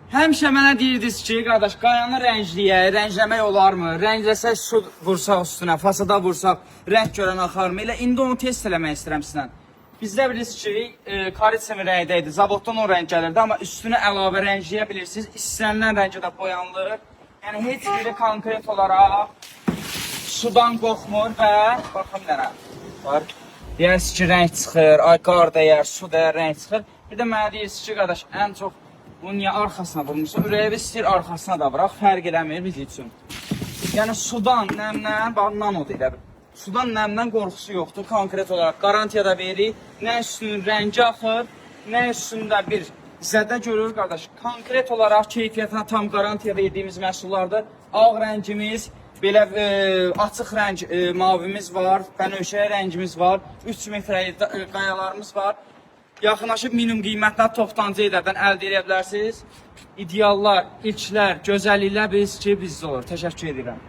Həmişə mənə deyirdiniz ki, qardaş, qayanı rəngləmək olarmı? Rəngləsək su vursaq üstünə, fasada vursaq, rəng görən axarmı? Elə indi onu test eləmək istəyirəm sizlə. Bizdə bilirsiniz ki, karitsemi rəngdə idi, zavoddan o rəng gəlirdi, amma üstünə əlavə rəngləyə bilirsiniz. İstənilən rəngə də boyanılır. Yəni, heç biri konkret olaraq sudan qorxmur və baxın mənə. Deyirsiniz ki, rəng çıxır, ay qar dəyər, su dəyər, rəng çıxır. Bir də mənə deyirsiniz ki, qardaş, ən çox bunu niyə arxasına vurmuşsun? Ürəyi istəyir arxasına da vuraq, fərq eləmir biz üçün. Yəni sudan, nəmdən, bax nanodur elə bir. Sudan nəmdən qorxusu yoxdur, konkret olaraq garantiya da veririk. Nə üstünün rəngi axır, nə üstündə bir zədə görür, qardaş. Konkret olaraq keyfiyyətinə tam garantiya verdiyimiz məhsullardır. Ağ rəngimiz, belə açıq rəng mavimiz var, bənövşəyə rəngimiz var, 3 metrəlik qayalarımız var. Yaxınlaşıb minimum qiymətlə toptancı edərdən əldə edə bilərsiniz. İdeallar, ilklər, gözəlliklər bilirsiniz ki, bizdə olur. Təşəkkür edirəm.